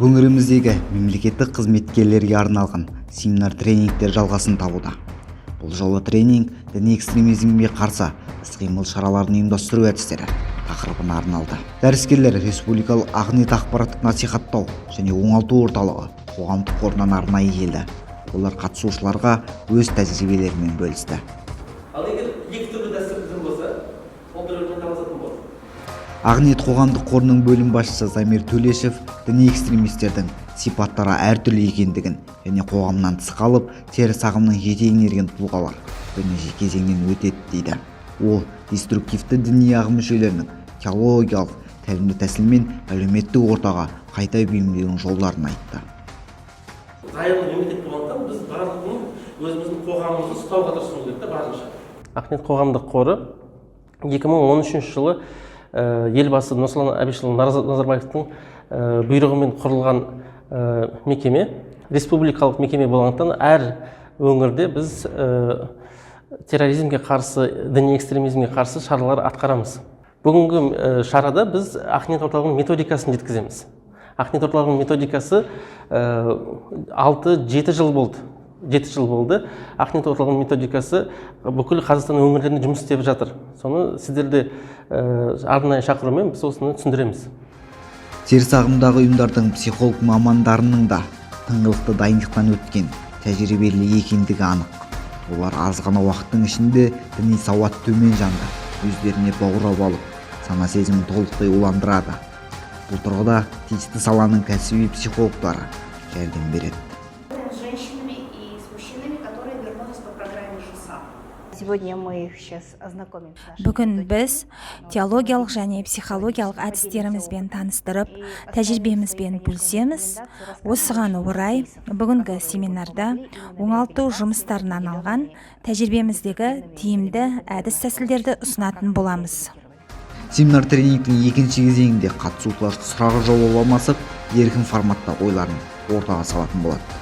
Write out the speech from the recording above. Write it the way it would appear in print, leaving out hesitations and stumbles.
Өңіріміздегі мемлекеттік қызметкерлерге арналған семинар тренингтер жалғасын табуда. Бұл жолы тренинг діни экстремизмге қарсы іс-қимыл шараларын ұйымдастыру әдістері тақырыбына арналды. Дәріскерлер республикалық Ақниет ақпараттық насихаттау және оңалту орталығы қоғамдық қорынан арнайы келді. Олар қатысушыларға өз тәжірибелерімен бөлісті. Ал егер екі түрлі дәстүр дін болса, ол бір-бірімен таласатын болады. Ақниет қоғамдық қорының бөлім басшысы Замир Төлешев діни экстремистердің сипаттары әртүрлі екендігін және қоғамнан тыс қалып, теріс ағымның жетегіне ерген тұлғалар бірнеше кезеңнен өтеді дейді. Ол деструктивті діни ағым мүшелерінің теологиялық тәлімді тәсілмен әлеуметтік ортаға қайта бейімдеудің жолдарын айтты. Қайырлы мемлекет болғандықтан біз барлығын өзіміздің қоғамымызды ұстауға тырысуымыз керек те барынша. Ақниет қоғамдық қоры 2013 жылы елбасы Нұрсұлтан Әбішұлы Назарбаевтың бұйрығымен құрылған мекеме, республикалық мекеме болғандықтан әр өңірде біз терроризмге қарсы, діни экстремизмге қарсы шаралар атқарамыз. Бүгінгі шарада біз Ақниет орталығының методикасын жеткіземіз. Ақниет орталығының методикасы 6-7 жыл болды. 7 жыл болды. Ақниет орталығының методикасы бүкіл Қазақстан өңірлерінде жұмыс істеп жатыр. Соны сіздерді арнайы шақырумен біз осыны түсіндіреміз. Теріс ағымдағы ұйымдардың психолог мамандарының да тыңғылықты дайындықтан өткен тәжірибелі екендігі анық. Олар аз ғана уақыттың ішінде діни сауат төмен жанды өздеріне баурап алып, сана сезімін толықтай уландырады. Бұл тұрғыда тиісті саланың кәсіби психологтары жәрдем береді. Бүгін біз теологиялық және психологиялық әдістерімізбен таныстырып, тәжірибемізбен бөлісеміз. Осыған орай бүгінгі семинарда оңалту жұмыстарына арналған тәжірибеміздегі тиімді әдіс тәсілдерді ұсынатын боламыз. Семинар тренингтің екінші кезеңінде қатысушылар сұрағы жауап алмасып, еркін форматта ойларын ортаға салатын болады.